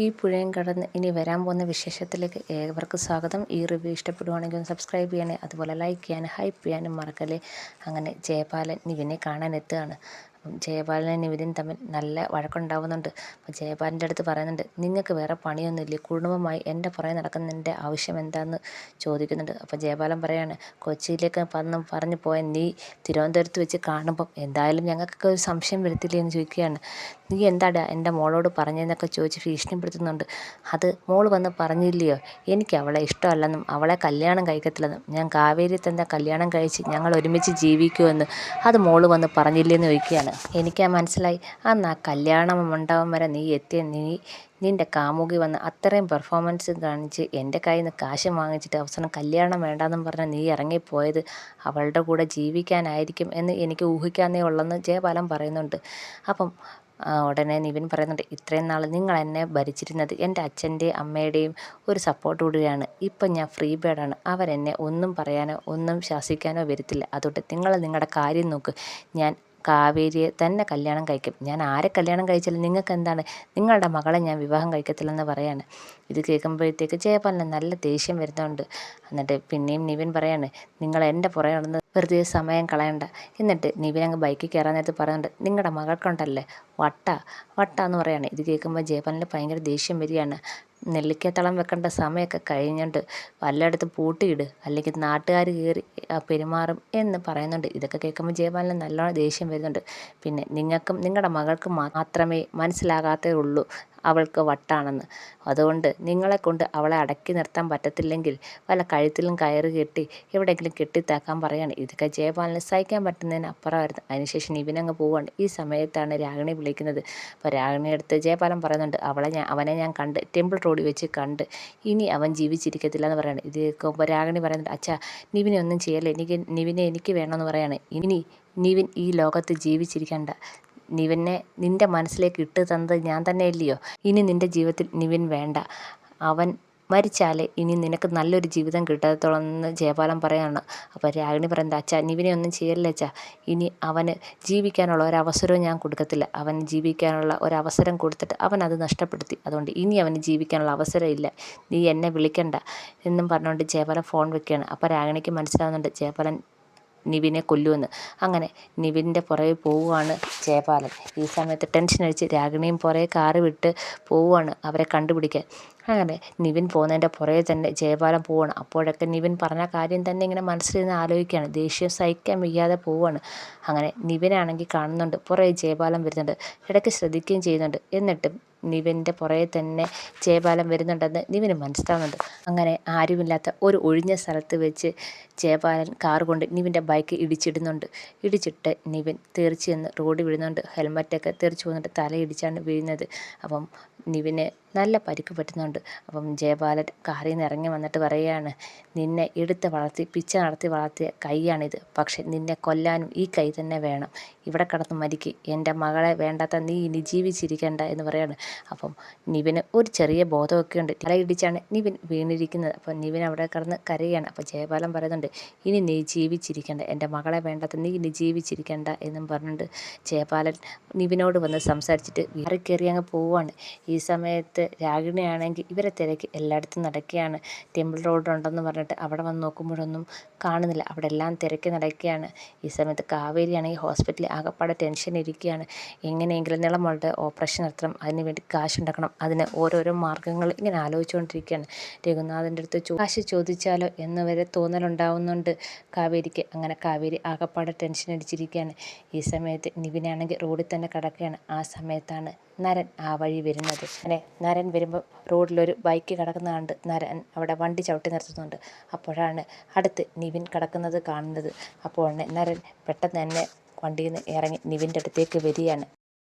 ഈ പുഴയും കടന്ന് ഇനി വരാൻ പോകുന്ന വിശേഷത്തിലേക്ക് ഏവർക്കും സ്വാഗതം. ഈ റിവ്യൂ ഇഷ്ടപ്പെടുവാണെങ്കിൽ ഒന്ന് സബ്സ്ക്രൈബ് ചെയ്യണേ, അതുപോലെ ലൈക്ക് ചെയ്യാനും ഹൈപ്പ് ചെയ്യാനും മറക്കല്ലേ. അങ്ങനെ ജയപാലൻ നിവിനെ കാണാൻ എത്തുകയാണ്. അപ്പം ജയപാലനും നിവിനും തമ്മിൽ നല്ല വഴക്കുണ്ടാവുന്നുണ്ട്. അപ്പോൾ ജയപാലൻ്റെ അടുത്ത് പറയുന്നുണ്ട്, നിങ്ങൾക്ക് വേറെ പണിയൊന്നുമില്ലേ, കുടുംബമായി എൻ്റെ പുറകെ നടക്കുന്നതിൻ്റെ ആവശ്യം എന്താണെന്ന് ചോദിക്കുന്നുണ്ട്. അപ്പോൾ ജയപാലൻ പറയാണ്, കൊച്ചിയിലേക്ക് പറഞ്ഞു പോയ നീ തിരുവനന്തപുരത്ത് വെച്ച് കാണുമ്പം എന്തായാലും ഞങ്ങൾക്കൊക്കെ ഒരു സംശയം വരത്തില്ലേ എന്ന് ചോദിക്കുകയാണ്. നീ എന്താടാ എൻ്റെ മോളോട് പറഞ്ഞതെന്നൊക്കെ ചോദിച്ച് ഭീഷണിപ്പെടുത്തുന്നുണ്ട്. അത് മോൾ വന്ന് പറഞ്ഞില്ലയോ, എനിക്ക് അവളെ ഇഷ്ടമല്ലെന്നും അവളെ കല്യാണം കഴിക്കത്തില്ലെന്നും, ഞാൻ കാവേരി തന്നെ കല്യാണം കഴിച്ച് ഞങ്ങൾ ഒരുമിച്ച് ജീവിക്കുമെന്ന് അത് മോൾ വന്ന് പറഞ്ഞില്ലേന്ന് ചോദിക്കുകയാണ്. എനിക്കാ മനസ്സിലായി, അന്ന് ആ കല്യാണം മണ്ഡപം വരെ നീ എത്തിയ നിൻ്റെ കാമുകി വന്ന് അത്രയും പെർഫോമൻസ് കാണിച്ച് എൻ്റെ കയ്യിൽ നിന്ന് കാശ് വാങ്ങിച്ചിട്ട് അവസാനം കല്യാണം വേണ്ടാന്നും പറഞ്ഞ് നീ ഇറങ്ങിപ്പോയത് അവളുടെ കൂടെ ജീവിക്കാനായിരിക്കും എന്ന് എനിക്ക് ഊഹിക്കാന്നേ ഉള്ളെന്ന് ജയപാലൻ പറയുന്നുണ്ട്. അപ്പം ഉടനെ നിവിൻ പറയുന്നുണ്ട്, ഇത്രയും നാൾ നിങ്ങൾ എന്നെ ഭരിച്ചിരുന്നത് എൻ്റെ അച്ഛൻ്റെയും അമ്മയുടെയും ഒരു സപ്പോർട്ടോടുകൂടിയാണ്. ഇപ്പം ഞാൻ ഫ്രീ ബേഡാണ്. അവരെന്നെ ഒന്നും പറയാനോ ഒന്നും ശാസിക്കാനോ വരത്തില്ല. അതുകൊണ്ട് നിങ്ങൾ നിങ്ങളുടെ കാര്യം നോക്ക്. ഞാൻ കാവേരിയെ തന്നെ കല്യാണം കഴിക്കും. ഞാൻ ആരെ കല്യാണം കഴിച്ചാലും നിങ്ങൾക്ക് എന്താണ്, നിങ്ങളുടെ മകളെ ഞാൻ വിവാഹം കഴിക്കത്തില്ലെന്ന് പറയാണ്. ഇത് കേൾക്കുമ്പോഴത്തേക്ക് ജയപാലന് നല്ല ദേഷ്യം വരുന്നുണ്ട്. എന്നിട്ട് പിന്നെയും നിവിൻ പറയാണ്, നിങ്ങൾ എൻ്റെ പുറകെ നടന്ന് വെറുതെ സമയം കളയണ്ട. എന്നിട്ട് നിവിൻ അങ്ങ് ബൈക്കിൽ കയറാൻ നേരത്ത് പറയുന്നുണ്ട്, നിങ്ങളുടെ മകൾക്കുണ്ടല്ലേ വട്ട എന്ന് പറയാണ്. ഇത് കേൾക്കുമ്പോൾ ജയപാലന് ഭയങ്കര ദേഷ്യം വരികയാണ്. നെല്ലിക്കത്തളം വെക്കേണ്ട സമയമൊക്കെ കഴിഞ്ഞിട്ട് വല്ലയിടത്തും പൂട്ടിയിട്, അല്ലെങ്കിൽ നാട്ടുകാർ കയറി പെരുമാറും എന്ന് പറയുന്നുണ്ട്. ഇതൊക്കെ കേൾക്കുമ്പോൾ ജയപാലന് നല്ലോണം ദേഷ്യം വരുന്നുണ്ട്. പിന്നെ നിങ്ങൾക്കും നിങ്ങളുടെ മകൾക്കും മാത്രമേ മനസ്സിലാകാത്തേ ഉള്ളൂ അവൾക്ക് വട്ടാണെന്ന്. അതുകൊണ്ട് നിങ്ങളെക്കൊണ്ട് അവളെ അടക്കി നിർത്താൻ പറ്റത്തില്ലെങ്കിൽ വല്ല കഴുത്തിലും കയറ് കെട്ടി എവിടെയെങ്കിലും കെട്ടിത്താക്കാൻ പറയാണ്. ഇതൊക്കെ ജയപാലന് സഹിക്കാൻ പറ്റുന്നതിന് അപ്പുറമായിരുന്നു. അതിനുശേഷം ഇവനങ്ങ് പോവുകയാണ്. ഈ സമയത്താണ് രാഗിണി വിളിക്കുന്നത്. അപ്പോൾ രാഗിണി അടുത്ത് ജയപാലൻ പറയുന്നുണ്ട്, അവനെ ഞാൻ കണ്ട്, ടെമ്പിൾ റോഡിൽ വെച്ച് കണ്ട്, ഇനി അവൻ ജീവിച്ചിരിക്കത്തില്ല എന്ന് പറയാണ്. ഇത് കേൾക്കുമ്പോൾ രാഗിണി പറയുന്നുണ്ട്, അച്ഛാ നിവിനെ ഒന്നും ചെയ്യല്ലേ, നിവിനെ എനിക്ക് വേണമെന്ന് പറയാണ്. ഇനി നിവിൻ ഈ ലോകത്ത് ജീവിച്ചിരിക്കണ്ട. നിവിനെ നിൻ്റെ മനസ്സിലേക്ക് ഇട്ട് തന്നത് ഞാൻ തന്നെ ഇല്ലയോ. ഇനി നിൻ്റെ ജീവിതത്തിൽ നിവിൻ വേണ്ട. അവൻ മരിച്ചാലേ ഇനി നിനക്ക് നല്ലൊരു ജീവിതം കിട്ടത്തുള്ളെന്ന് ജയപാലൻ പറയാണ്. അപ്പോൾ രാഗിണി പറയുന്നത്, അച്ഛാ നിവിനെ ഒന്നും ചെയ്യല്ലേ അച്ഛാ, ഇനി അവന് ജീവിക്കാനുള്ള ഒരവസരവും ഞാൻ കൊടുക്കത്തില്ല. അവൻ ജീവിക്കാനുള്ള ഒരവസരം കൊടുത്തിട്ട് അവൻ അത് നഷ്ടപ്പെടുത്തി. അതുകൊണ്ട് ഇനി അവന് ജീവിക്കാനുള്ള അവസരം ഇല്ല. നീ എന്നെ വിളിക്കണ്ട എന്നും പറഞ്ഞുകൊണ്ട് ജയപാലൻ ഫോൺ വെക്കുകയാണ്. അപ്പോൾ രാഗിണിക്ക് മനസ്സിലാവുന്നുണ്ട് ജയപാലൻ നിവിനെ കൊല്ലുമെന്ന്. അങ്ങനെ നിവിൻ്റെ പുറകെ പോവുകയാണ് ജയപാലൻ. ഈ സമയത്ത് ടെൻഷൻ അടിച്ച് രാഗിണിയും പുറകെ കാറ് വിട്ട് പോവുകയാണ് അവരെ കണ്ടുപിടിക്കാൻ. അങ്ങനെ നിവിൻ പോകുന്നതിൻ്റെ പുറകെ തന്നെ ജയപാലൻ പോവുകയാണ്. അപ്പോഴൊക്കെ നിവിൻ പറഞ്ഞ കാര്യം തന്നെ ഇങ്ങനെ മനസ്സിൽ നിന്ന് ആലോചിക്കുകയാണ്. ദേഷ്യം സഹിക്കാൻ വയ്യാതെ പോവുകയാണ്. അങ്ങനെ നിവിനാണെങ്കിൽ കാണുന്നുണ്ട് പുറകെ ജയപാലൻ വരുന്നുണ്ട്. ഇടയ്ക്ക് ശ്രദ്ധിക്കുകയും ചെയ്യുന്നുണ്ട്. എന്നിട്ടും നിവിൻ്റെ പുറകെ തന്നെ ജയപാലൻ വരുന്നുണ്ടെന്ന് നിവിന് മനസ്സിലാവുന്നുണ്ട്. അങ്ങനെ ആരുമില്ലാത്ത ഒരു ഒഴിഞ്ഞ സ്ഥലത്ത് വെച്ച് ജയപാലൻ കാർ കൊണ്ട് നിവിൻ്റെ ബൈക്ക് ഇടിച്ചിടുന്നുണ്ട്. ഇടിച്ചിട്ട് നിവിൻ തെറിച്ച് ചെന്ന് റോഡിൽ വീഴുന്നുണ്ട്. ഹെൽമറ്റൊക്കെ തെറിച്ച് പോകുന്നുണ്ട്. തലയിടിച്ചാണ് വീഴുന്നത്. അപ്പം നിവിന് നല്ല പരിക്ക് പറ്റുന്നുണ്ട്. അപ്പം ജയപാലൻ കാറിൽ നിന്ന് ഇറങ്ങി വന്നിട്ട് പറയുകയാണ്, നിന്നെ എടുത്ത് വളർത്തി പിച്ച നടത്തി വളർത്തിയ കൈയാണിത്. പക്ഷെ നിന്നെ കൊല്ലാനും ഈ കൈ തന്നെ വേണം. ഇവിടെ കിടന്ന് മരിക്ക്. എൻ്റെ മകളെ വേണ്ടാത്ത നീ ഇനി ജീവിച്ചിരിക്കേണ്ട എന്ന് പറയാണ്. അപ്പം നിവിന് ഒരു ചെറിയ ബോധമൊക്കെ ഉണ്ട്. തലയിടിച്ചാണ് നിവിൻ വീണിരിക്കുന്നത്. അപ്പം നിവിൻ അവിടെ കിടന്ന് കരയുകയാണ്. അപ്പോൾ ജയപാലൻ പറയുന്നുണ്ട്, ഇനി നീ ജീവിച്ചിരിക്കേണ്ട, എൻ്റെ മകളെ വേണ്ടാത്ത നീ ഇനി ജീവിച്ചിരിക്കേണ്ട എന്നും പറഞ്ഞിട്ട് ജയപാലൻ നിവിനോട് വന്ന് സംസാരിച്ചിട്ട് വീട്ടിൽ കയറി അങ്ങ് പോവുകയാണ്. ഈ സമയത്ത് രാഗിണിയാണെങ്കിൽ ഇവരെ തിരക്ക് എല്ലായിടത്തും നടക്കുകയാണ്. ടെമ്പിൾ റോഡ് ഉണ്ടെന്ന് പറഞ്ഞിട്ട് അവിടെ വന്ന് നോക്കുമ്പോഴൊന്നും കാണുന്നില്ല. അവിടെ എല്ലാം തിരക്കി നടക്കുകയാണ്. ഈ സമയത്ത് കാവേരിയാണെങ്കിൽ ഹോസ്പിറ്റലിൽ ആകെപ്പാടെ ടെൻഷൻ ഇരിക്കുകയാണ്. എങ്ങനെയെങ്കിലും നിളമോളുടെ ഓപ്പറേഷൻ നടത്തണം, അതിന് വേണ്ടി കാശുണ്ടാക്കണം, അതിന് ഓരോരോ മാർഗ്ഗങ്ങൾ ഇങ്ങനെ ആലോചിച്ചുകൊണ്ടിരിക്കുകയാണ്. രഘുനാഥൻ്റെ അടുത്ത് കാശ് ചോദിച്ചാലോ എന്ന് വരെ തോന്നലുണ്ടാവുന്നുണ്ട് കാവേരിക്ക്. അങ്ങനെ കാവേരി ആകെപ്പാടെ ടെൻഷൻ അടിച്ചിരിക്കുകയാണ്. ഈ സമയത്ത് നിവിനാണെങ്കിൽ റോഡിൽ തന്നെ കിടക്കുകയാണ്. ആ സമയത്താണ് നരൻ ആ വഴി വരുന്നത്. അങ്ങനെ നരൻ വരുമ്പോൾ റോഡിലൊരു ബൈക്ക് കിടക്കുന്ന കണ്ട് നരൻ അവിടെ വണ്ടി ചവിട്ടി നിർത്തുന്നുണ്ട്. അപ്പോഴാണ് അടുത്ത് നിവിൻ കിടക്കുന്നത് കാണുന്നത്. അപ്പോൾ നരൻ പെട്ടെന്ന് തന്നെ വണ്ടിയിൽ നിന്ന് ഇറങ്ങി നിവിൻ്റെ അടുത്തേക്ക് വരികയാണ്.